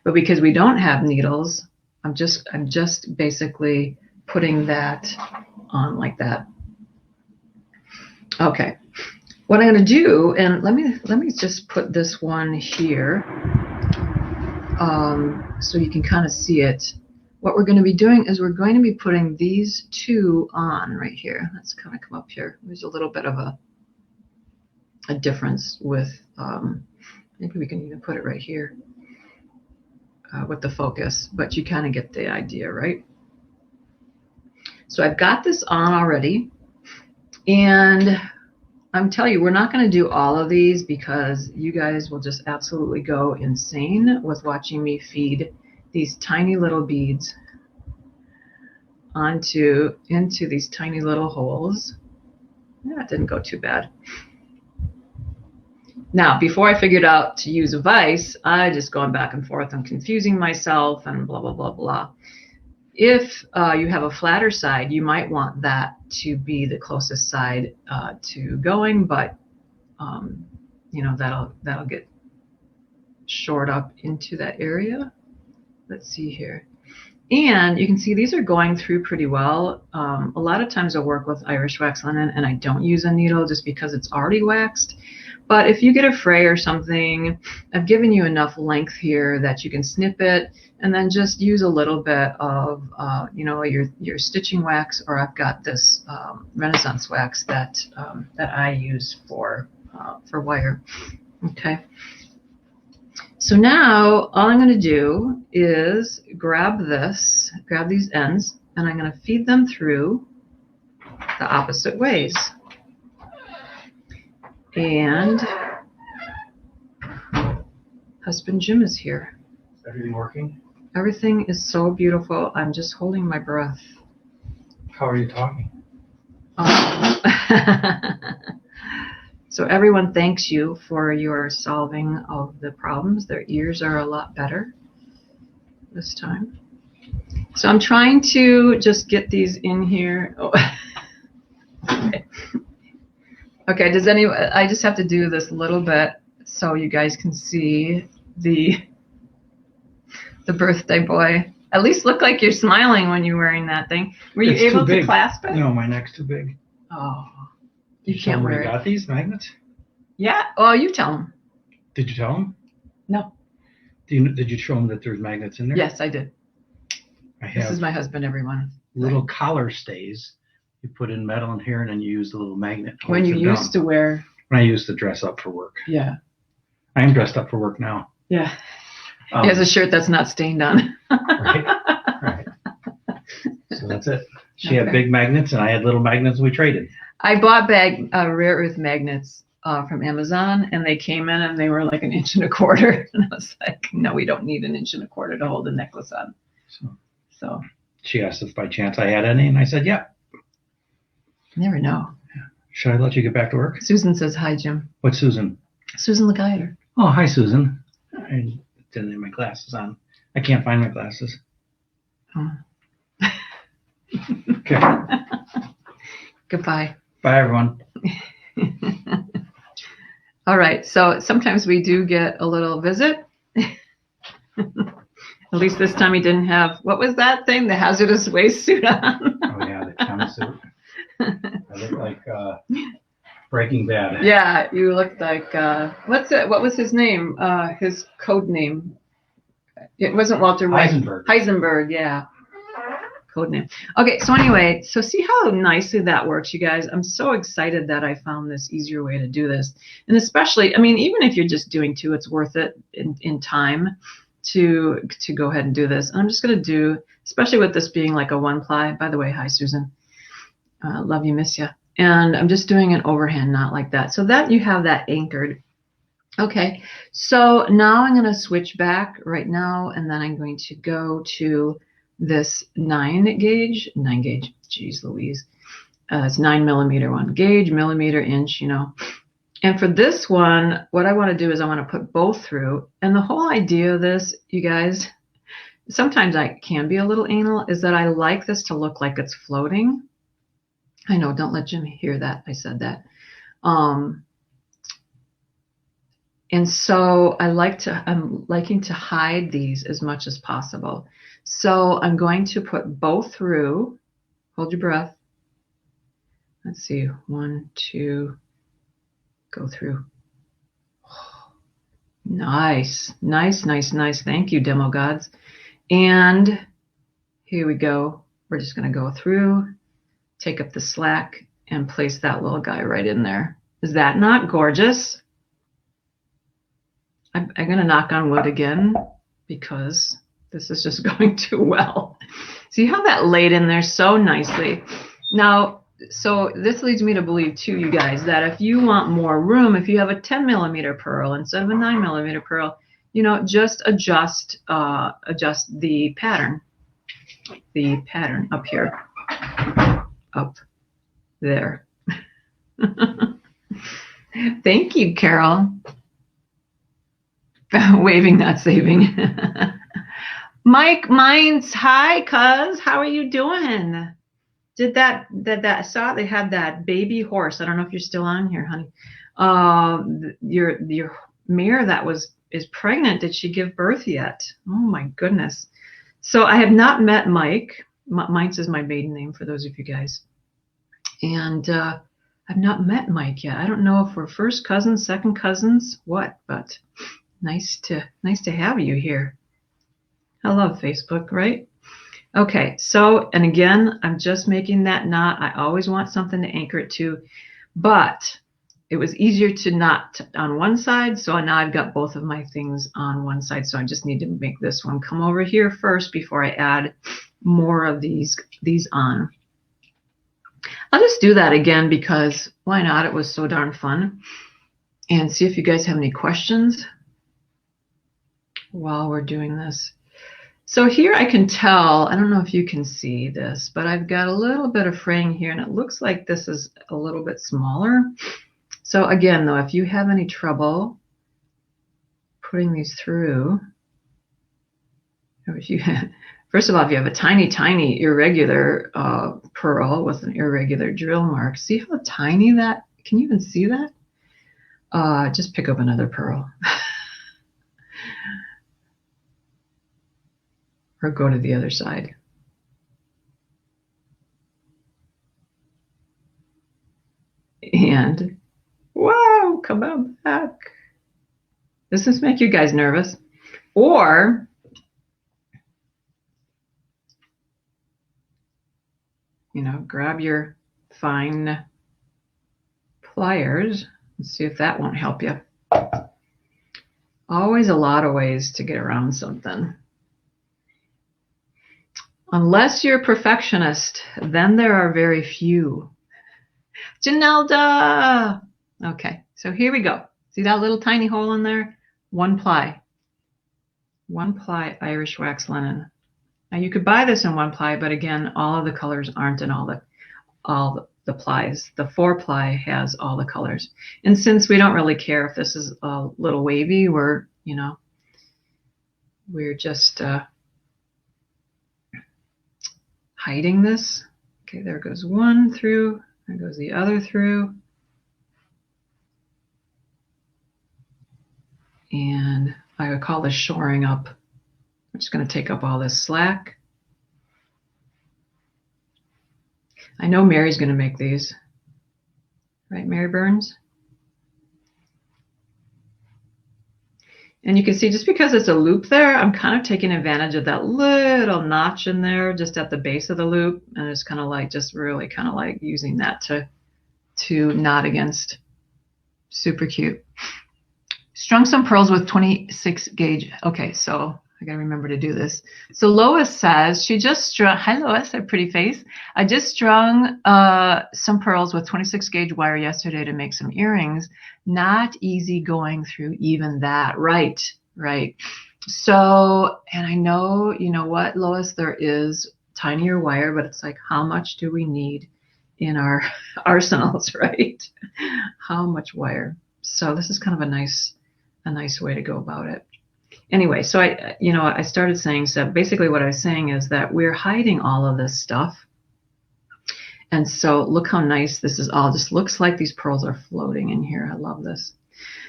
But because we don't have needles, I'm just basically putting that on like that. Okay, what I'm going to do, and let me just put this one here, so you can kind of see it. What we're going to be doing is we're going to be putting these 2 on right here. Let's kind of come up here. There's a little bit of a difference with, maybe we can even put it right here with the focus, but you kind of get the idea, right? So I've got this on already, and I'm telling you, we're not going to do all of these because you guys will just absolutely go insane with watching me feed these tiny little beads into these tiny little holes. That didn't go too bad. Now, before I figured out to use a vise, I just going back and forth and confusing myself and blah, blah, blah, blah. If you have a flatter side, you might want that to be the closest side to going, but you know, that'll get shored up into that area. Let's see here. And you can see these are going through pretty well. A lot of times I work with Irish wax linen and I don't use a needle just because it's already waxed. But if you get a fray or something, I've given you enough length here that you can snip it and then just use a little bit of, you know, your stitching wax, or I've got this Renaissance wax that I use for for wire. Okay. So now all I'm going to do is grab these ends, and I'm going to feed them through the opposite ways. And husband Jim is here. Is everything working? Everything is so beautiful. I'm just holding my breath. How are you talking? So everyone thanks you for your solving of the problems. Their ears are a lot better this time. So I'm trying to just get these in here. Oh. Okay, I just have to do this little bit so you guys can see the birthday boy. At least look like you're smiling when you're wearing that thing. Were you able to clasp it? No, my neck's too big. Oh, you can't wear it. Got these magnets? Yeah. Oh, you tell them. Did you tell them? No. Did you show them that there's magnets in there? Yes, I did. This is my husband, everyone. Little collar stays. You put in metal in here, and then you use the little magnet. When you used to wear. When I used to dress up for work. Yeah. I am dressed up for work now. Yeah. He has a shirt that's not stained on. Right. So that's it. She had big magnets, and I had little magnets. We traded. I bought rare earth magnets from Amazon, and they came in, and they were like 1.25 inches. And I was like, no, we don't need 1.25 inches to hold a necklace on. So she asked if by chance I had any, and I said, yeah. Never know. Should I let you get back to work? Susan says hi, Jim. What's Susan? Susan the guider. Oh, hi, Susan. I didn't have my glasses on. I can't find my glasses. Oh. Okay. Goodbye. Bye, everyone. All right. So sometimes we do get a little visit. At least this time he didn't have, what was that thing? The hazardous waste suit on. Oh, yeah, the chem suit. I look like Breaking Bad. Yeah, you look like, what was his name? His code name. It wasn't Walter White. Heisenberg, yeah. Code name. Okay, so anyway, so see how nicely that works, you guys. I'm so excited that I found this easier way to do this. And especially, I mean, even if you're just doing two, it's worth it in time to go ahead and do this. And I'm just going to do, especially with this being like a 1-ply. By the way, hi, Susan. Love you, miss you. And I'm just doing an overhand knot like that, so that you have that anchored. Okay, so now I'm going to switch back right now, and then I'm going to go to this 9 gauge, geez Louise. It's 9mm one, gauge, millimeter, inch, you know. And for this one, what I want to do is I want to put both through. And the whole idea of this, you guys, sometimes I can be a little anal, is that I like this to look like it's floating. I know, don't let Jim hear that. I said that. And so I'm liking to hide these as much as possible. So I'm going to put both through. Hold your breath. Let's see. 1, 2, go through. Oh, nice. Thank you, demo gods. And here we go. We're just going to go through, take up the slack, and place that little guy right in there. Is that not gorgeous? I'm going to knock on wood again because this is just going too well. See how that laid in there so nicely. Now, so this leads me to believe too, you guys, that if you want more room, if you have a 10mm pearl instead of a 9mm pearl, you know, just adjust the pattern up here, up there. Thank you, Carol. Waving, not saving. Mike Mines, hi, cuz. How are you doing? I saw they had that baby horse. I don't know if you're still on here, honey. Your mare that is pregnant. Did she give birth yet? Oh my goodness. So I have not met Mike. Mines is my maiden name for those of you guys. And I've not met Mike yet. I don't know if we're first cousins, second cousins, what, but nice to have you here. I love Facebook, right? Okay, so, and again, I'm just making that knot. I always want something to anchor it to, but it was easier to knot on one side. So now I've got both of my things on one side. So I just need to make this one come over here first before I add more of these on. I'll just do that again because why not? It was so darn fun. And see if you guys have any questions while we're doing this. So here I can tell, I don't know if you can see this, but I've got a little bit of fraying here and it looks like this is a little bit smaller. So again, though, if you have any trouble putting these through, or if you first of all, if you have a tiny, tiny irregular pearl with an irregular drill mark, see how tiny that, can you even see that? Just pick up another pearl. Or go to the other side. And, whoa, come on back. Does this make you guys nervous? Or, you know, grab your fine pliers and see if that won't help you. Always a lot of ways to get around something. Unless you're a perfectionist, then there are very few. Janelda! Okay, so here we go. See that little tiny hole in there? One ply. One ply Irish wax linen. Now you could buy this in one ply, but again, all of the colors aren't in all the plies. The 4-ply has all the colors. And since we don't really care if this is a little wavy, we're just hiding this. Okay, there goes one through, there goes the other through. And I would call this shoring up. I'm just going to take up all this slack. I know Mary's going to make these. Right, Mary Burns? And you can see just because it's a loop there, I'm kind of taking advantage of that little notch in there just at the base of the loop. And it's kind of like just really kind of like using that to knot against. Super cute. Strung some pearls with 26 gauge. Okay, so I gotta remember to do this. So Lois says she just strung, hi Lois, a pretty face. I just strung some pearls with 26 gauge wire yesterday to make some earrings. Not easy going through even that. Right. So, and I know, you know what, Lois, there is tinier wire, but it's like, how much do we need in our arsenals, right? How much wire? So this is kind of a nice way to go about it. Anyway, so I started saying, so basically what I was saying is that we're hiding all of this stuff. And so look how nice this is all, just looks like these pearls are floating in here. I love this.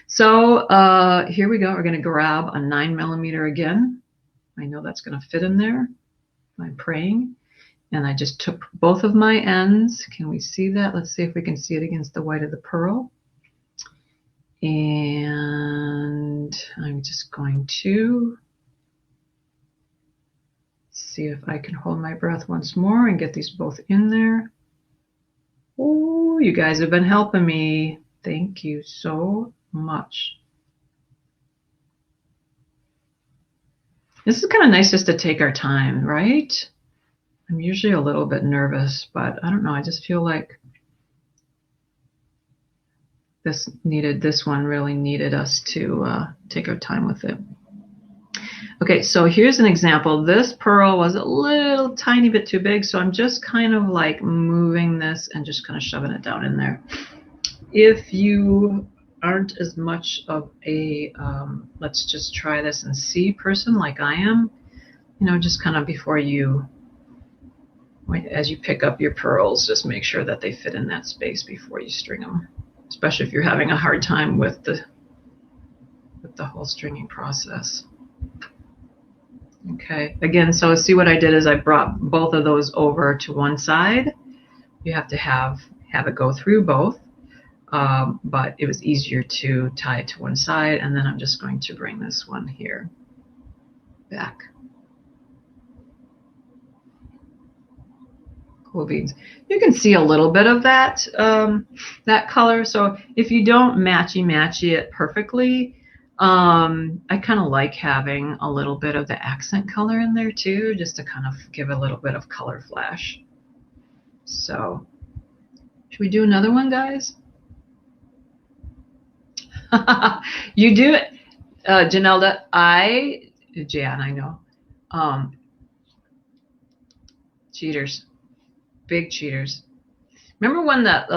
So here we go. We're going to grab a 9mm again. I know that's going to fit in there. I'm praying. And I just took both of my ends. Can we see that? Let's see if we can see it against the white of the pearl. And I'm just going to see if I can hold my breath once more and get these both in there. Oh, you guys have been helping me. Thank you so much. This is kind of nice just to take our time, right? I'm usually a little bit nervous, but I don't know. I just feel like this one really needed us to take our time with it. Okay, so here's an example. This pearl was a little tiny bit too big, so I'm just kind of like moving this and just kind of shoving it down in there. If you aren't as much of a let's just try this and see person like I am, you know, just kind of before you, as you pick up your pearls, just make sure that they fit in that space before you string them. Especially if you're having a hard time with the whole stringing process. Okay, again, so see what I did is I brought both of those over to one side. You have to have it go through both, but it was easier to tie it to one side, and then I'm just going to bring this one here back. cool beads. You can see a little bit of that that color. So if you don't matchy it perfectly, I kind of like having a little bit of the accent color in there too, just to kind of give a little bit of color flash. So should we do another one, guys? You do it, Janelda. Jan, I know. Cheaters, big cheaters. Remember when that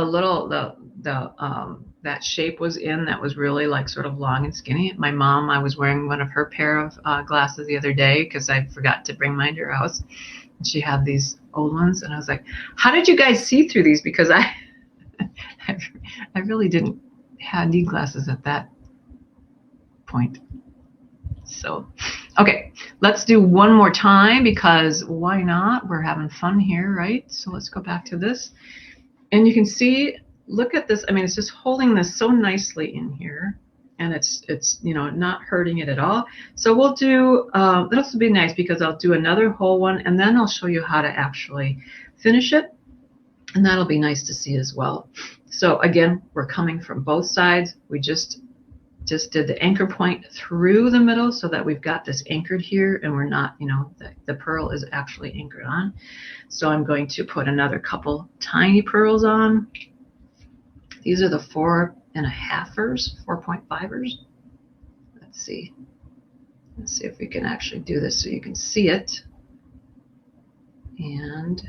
shape was in that was really like sort of long and skinny? My mom, I was wearing one of her pair of glasses the other day because I forgot to bring mine to her house. And she had these old ones, and I was like, "How did you guys see through these?" Because I really didn't need glasses at that point. So, okay, let's do one more time because why not? We're having fun here, right? So let's go back to this. And you can see, look at this. I mean, it's just holding this so nicely in here, and it's you know, not hurting it at all. So we'll do, this will be nice because I'll do another whole one, and then I'll show you how to actually finish it, and that'll be nice to see as well. So again, we're coming from both sides. We just did the anchor point through the middle so that we've got this anchored here, and we're not, you know, the pearl is actually anchored on. So I'm going to put another couple tiny pearls on. These are the 4.5ers, 4.5ers. Let's see if we can actually do this so you can see it. And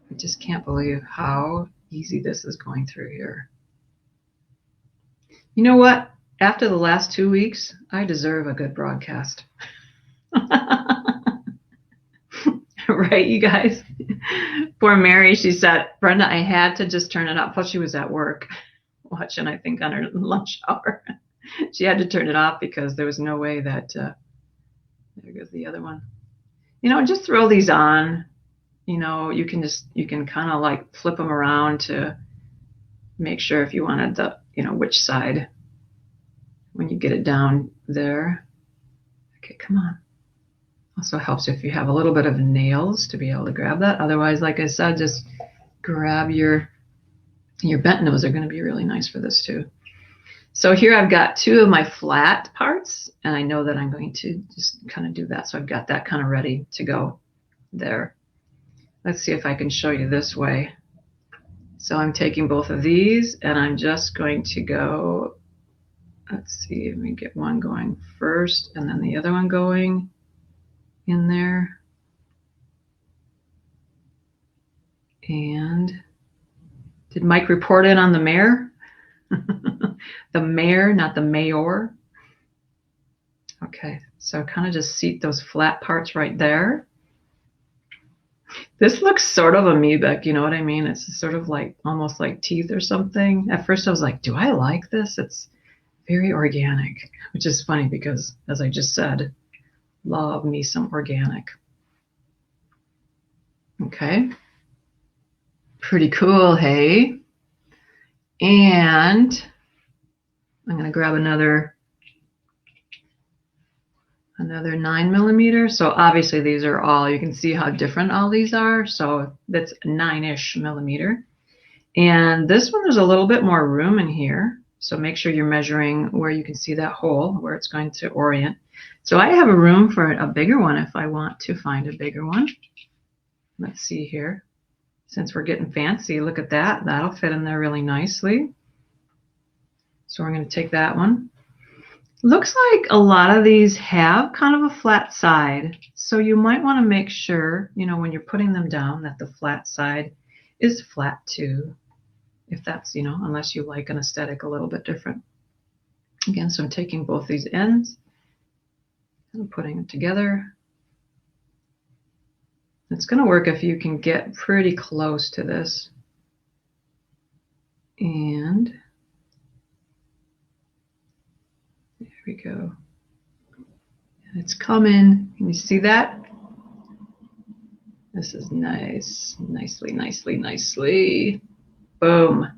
I just can't believe how easy this is going through here. You know what? After the last 2 weeks, I deserve a good broadcast. Right, you guys? Poor Mary, she said, Brenda, I had to just turn it off. Plus, she was at work watching, I think, on her lunch hour. She had to turn it off because there was no way that, there goes the other one. You know, just throw these on. You know, you can kind of like flip them around to make sure if you wanted the, you know, which side when you get it down there. Okay, come on. Also helps if you have a little bit of nails to be able to grab that. Otherwise, like I said, just grab your bent nose are going to be really nice for this too. So here I've got 2 of my flat parts, and I know that I'm going to just kind of do that. So I've got that kind of ready to go there. Let's see if I can show you this way. So I'm taking both of these, and I'm just going to go, let's see, let me get one going first, and then the other one going in there. And did Mike report in on the mayor? The mayor, not the mayor. Okay, so kind of just seat those flat parts right there. This looks sort of amoebic, you know what I mean? It's sort of like almost like teeth or something. At first I was like, do I like this? It's very organic, which is funny because, as I just said, love me some organic. Okay. Pretty cool, hey? And I'm going to grab another 9mm. So obviously these are all, you can see how different all these are. So that's 9-ish millimeter. And this one, there's a little bit more room in here. So make sure you're measuring where you can see that hole, where it's going to orient. So I have a room for a bigger one if I want to find a bigger one. Let's see here. Since we're getting fancy, look at that. That'll fit in there really nicely. So we're going to take that one. Looks like a lot of these have kind of a flat side. So you might want to make sure, you know, when you're putting them down, that the flat side is flat too. If that's, you know, unless you like an aesthetic a little bit different. Again, so I'm taking both these ends and putting them together. It's going to work if you can get pretty close to this. And there we go. And it's coming. Can you see that? This is nice. Nicely. Boom.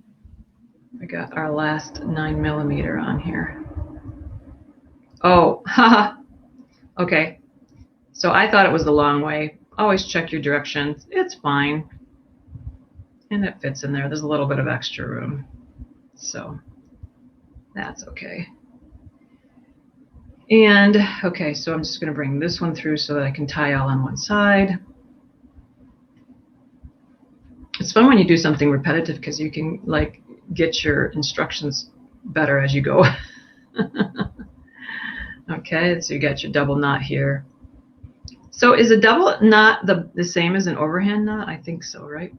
We got our last 9mm on here. Oh, haha. Okay. So I thought it was the long way, Always check your directions. It's fine. And it fits in there. There's a little bit of extra room. So that's okay. And okay, so I'm just going to bring this one through so that I can tie all on one side. It's fun when you do something repetitive because you can like get your instructions better as you go. Okay, so you got your double knot here. So is a double knot the same as an overhand knot? I think so, right?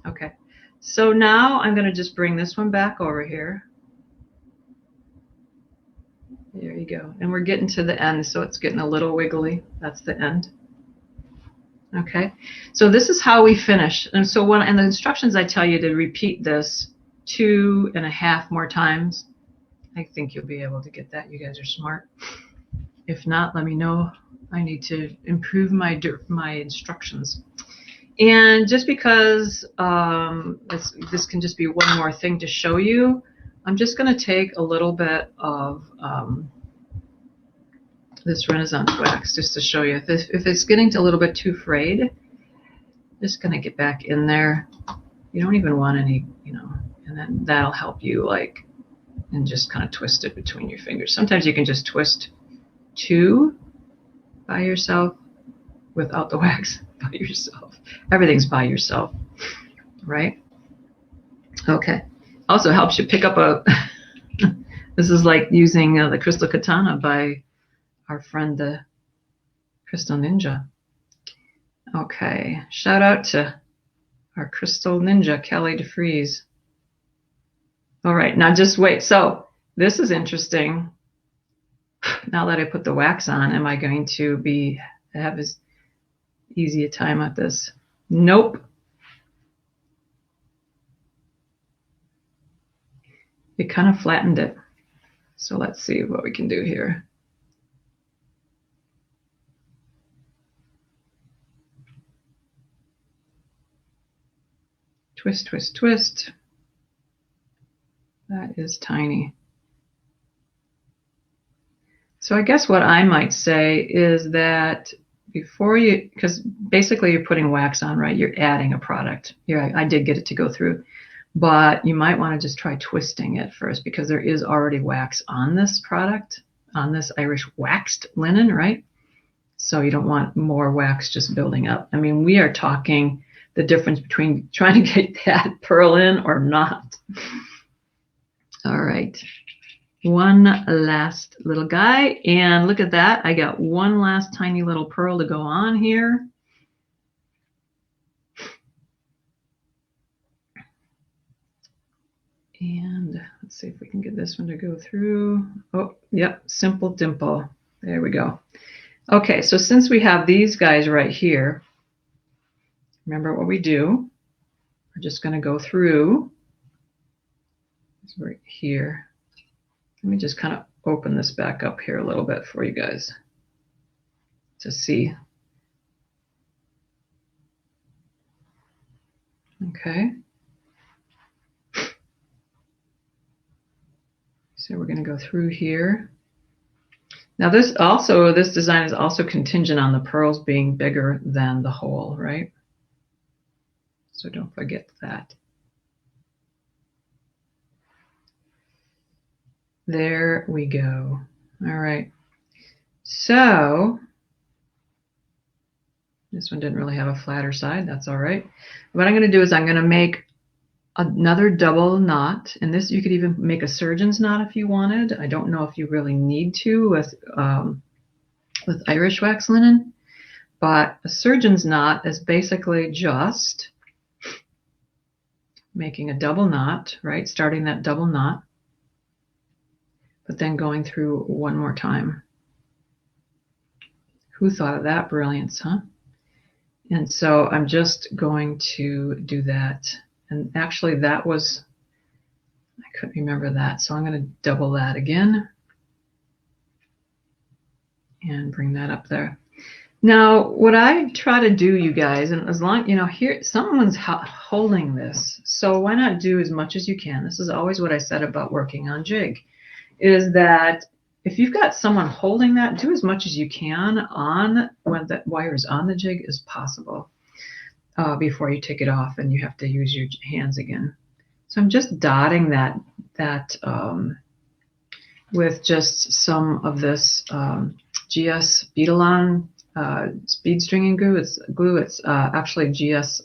Okay, so now I'm going to just bring this one back over here. There you go. And we're getting to the end, so it's getting a little wiggly. That's the end. Okay, so this is how we finish. And so in the instructions I tell you to repeat this 2.5 more times. I think you'll be able to get that. You guys are smart. If not, let me know. I need to improve my instructions. And just because this can just be one more thing to show you, I'm just going to take a little bit of this Renaissance wax just to show you. If it's getting a little bit too frayed, just going to get back in there. You don't even want any, and then that'll help you and just kind of twist it between your fingers. Sometimes you can just twist 2 by yourself without the wax by yourself. Everything's by yourself, right? Okay. Also helps you pick up this is like using the crystal katana by our friend the Crystal Ninja. Okay, shout out to our Crystal Ninja, Kelly DeFries. All right, now just wait. So this is interesting. Now that I put the wax on, am I going to have as easy a time at this? Nope. It kind of flattened it. So let's see what we can do here. Twist, twist, twist. That is tiny. So I guess what I might say is that before you, because basically you're putting wax on, right? You're adding a product. Yeah, I did get it to go through. But you might want to just try twisting it first because there is already wax on this product, on this Irish waxed linen, right? So you don't want more wax just building up. I mean, we are talking the difference between trying to get that pearl in or not. All right. One last little guy. And look at that. I got one last tiny little pearl to go on here. And let's see if we can get this one to go through. Oh, yep, simple dimple. There we go. Okay, so since we have these guys right here, remember what we do. We're just going to go through right here. Let me just kind of open this back up here a little bit for you guys to see. Okay. So we're going to go through here. Now this design is also contingent on the pearls being bigger than the hole, right? So don't forget that. There we go. All right. So this one didn't really have a flatter side. That's all right. What I'm going to do is I'm going to make another double knot, and this you could even make a surgeon's knot if you wanted. I don't know if you really need to with Irish wax linen, but a surgeon's knot is basically just making a double knot, right? Starting that double knot, but then going through one more time. Who thought of that brilliance, huh? And so I'm just going to do that. And actually that was, I couldn't remember that. So I'm going to double that again and bring that up there. Now, what I try to do, you guys, and as long, here, someone's holding this. So why not do as much as you can? This is always what I said about working on jig, is that if you've got someone holding that, do as much as you can on when that wire is on the jig as possible before you take it off and you have to use your hands again. So I'm just dotting that with just some of this GS Beadalon speed stringing glue. It's actually GS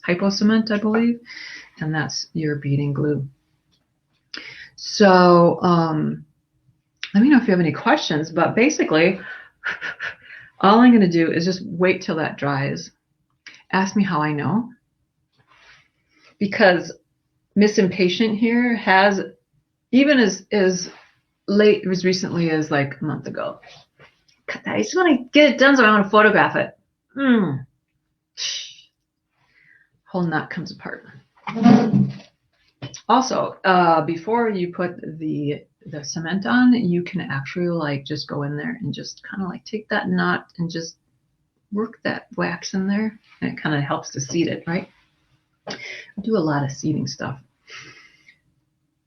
hypo cement, I believe, and that's your beading glue. So let me know if you have any questions, but basically all I'm going to do is just wait till that dries. Ask me how I know, because Miss Impatient here has, even as late, as recently as like a month ago, I just want to get it done, so I want to photograph it. Whole knot comes apart. Also, before you put the cement on, you can actually like just go in there and just kind of like take that knot and just work that wax in there, and it kind of helps to seat it, right? I do a lot of seating stuff.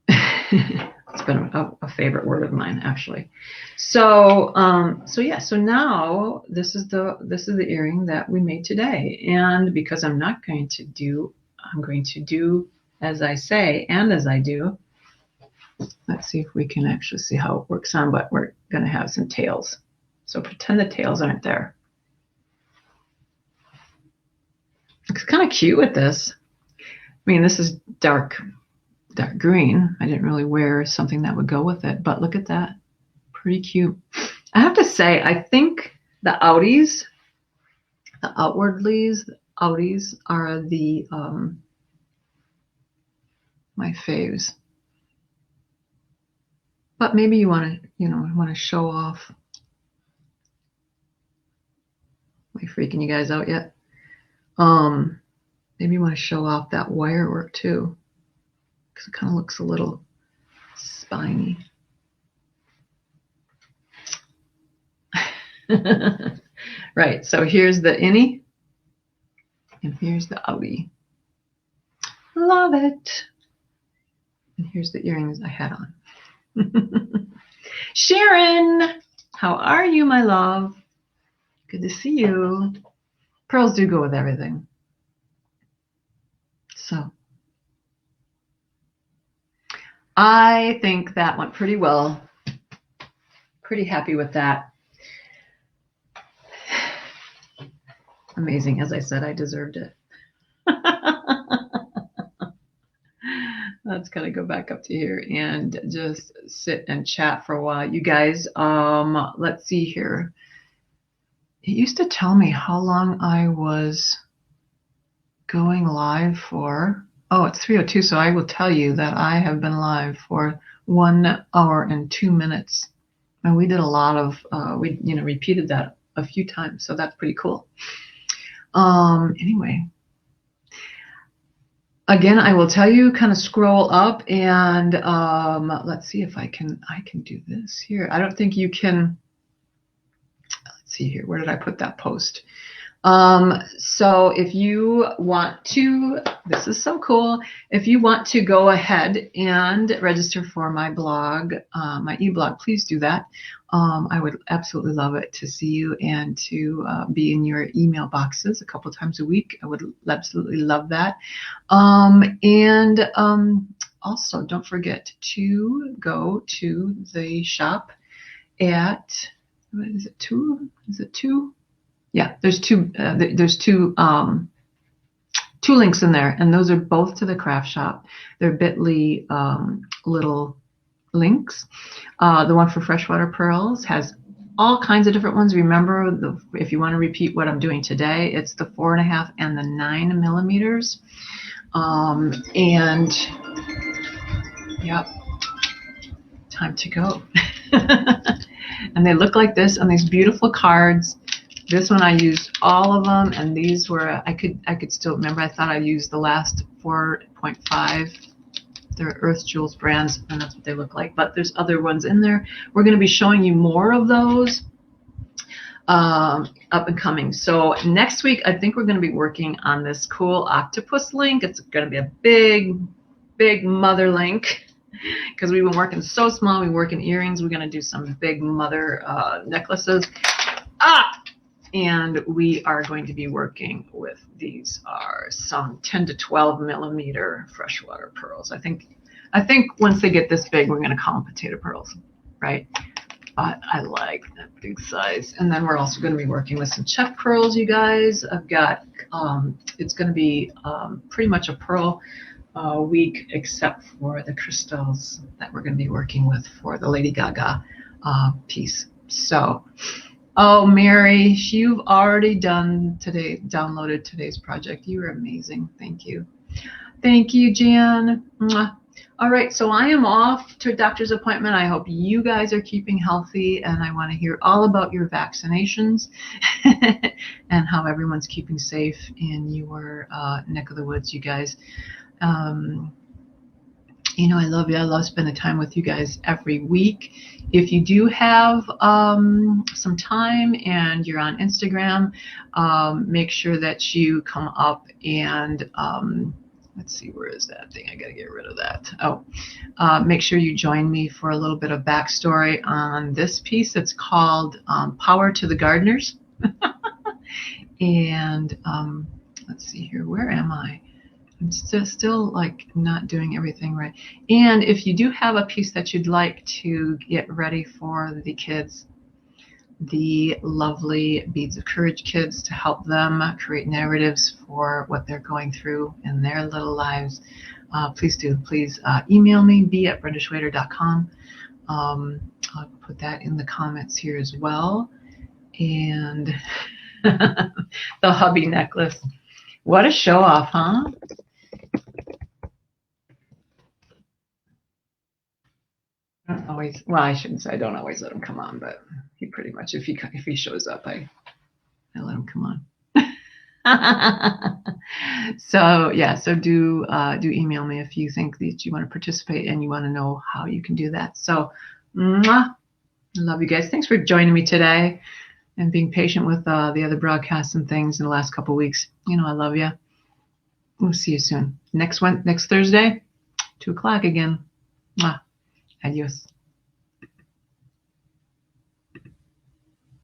It's been a favorite word of mine, actually. So yeah. So now this is the earring that we made today, and because I'm going to do as I say and as I do. Let's see if we can actually see how it works on, but we're going to have some tails. So pretend the tails aren't there. It's kind of cute with this. I mean, this is dark green. I didn't really wear something that would go with it, but look at that. Pretty cute. I have to say, I think the outies, the outwardlies, outies are the my faves. But maybe you want to show off. Am I freaking you guys out yet? Maybe you want to show off that wire work too, because it kind of looks a little spiny. Right, so here's the innie, and here's the outie. Love it. And here's the earrings I had on. Sharon, how are you, my love? Good to see you. Pearls do go with everything. So I think that went pretty well. Pretty happy with that. Amazing. As I said, I deserved it. Let's kind of go back up to here and just sit and chat for a while. You guys, let's see here. It used to tell me how long I was going live for. Oh, it's 3:02, so I will tell you that I have been live for 1 hour and 2 minutes. And we did a lot of, we repeated that a few times, so that's pretty cool. Anyway. Again, I will tell you, kind of scroll up and let's see if I can do this here. I don't think you can. Let's see here. Where did I put that post? So if you want to, this is so cool. If you want to go ahead and register for my blog, my e-blog, please do that. I would absolutely love it to see you and to be in your email boxes a couple times a week. I would absolutely love that. Also, don't forget to go to the shop at, what is it, two? Is it two? Yeah, there's two links in there, and those are both to the craft shop. They're bit.ly little links. The one for Freshwater Pearls has all kinds of different ones. Remember, if you want to repeat what I'm doing today, it's the 4.5 and the 9 millimeters. And yep, time to go. And they look like this on these beautiful cards. This one I used all of them, and these were, I could still remember. I thought I used the last 4.5. They're Earth Jewels brands, and that's what they look like. But there's other ones in there. We're going to be showing you more of those up and coming. So next week, I think we're going to be working on this cool octopus link. It's going to be a big, big mother link. because we've been working so small. We work in earrings. We're going to do some big mother necklaces. And we are going to be working with, these are some 10 to 12 millimeter freshwater pearls. I think once they get this big, we're going to call them potato pearls, right? But I like that big size. And then we're also going to be working with some check pearls, you guys. I've got, it's going to be pretty much a pearl week, except for the crystals that we're going to be working with for the Lady Gaga piece. So, oh, Mary, you've already downloaded today's project. You are amazing. Thank you. Thank you, Jan. Mwah. All right, so I am off to a doctor's appointment. I hope you guys are keeping healthy, and I want to hear all about your vaccinations and how everyone's keeping safe in your neck of the woods, you guys. You know, I love you. I love spending time with you guys every week. If you do have some time and you're on Instagram, make sure that you come up and let's see, where is that thing? I got to get rid of that. Oh, make sure you join me for a little bit of backstory on this piece. It's called Power to the Gardeners. And let's see here. Where am I? I'm still like not doing everything right. And if you do have a piece that you'd like to get ready for the kids, the lovely Beads of Courage kids, to help them create narratives for what they're going through in their little lives, please do. Please email me, b@brendaschweder.com. I'll put that in the comments here as well. And the hubby necklace. What a show off, huh? I don't always, well, I shouldn't say I don't always let him come on, but he pretty much, if he shows up, I let him come on. So yeah, so do email me if you think that you want to participate and you want to know how you can do that. So, mwah, love you guys. Thanks for joining me today and being patient with the other broadcasts and things in the last couple of weeks. You know, I love you. We'll see you soon. Next Thursday, 2 o'clock again. Mwah. Adios.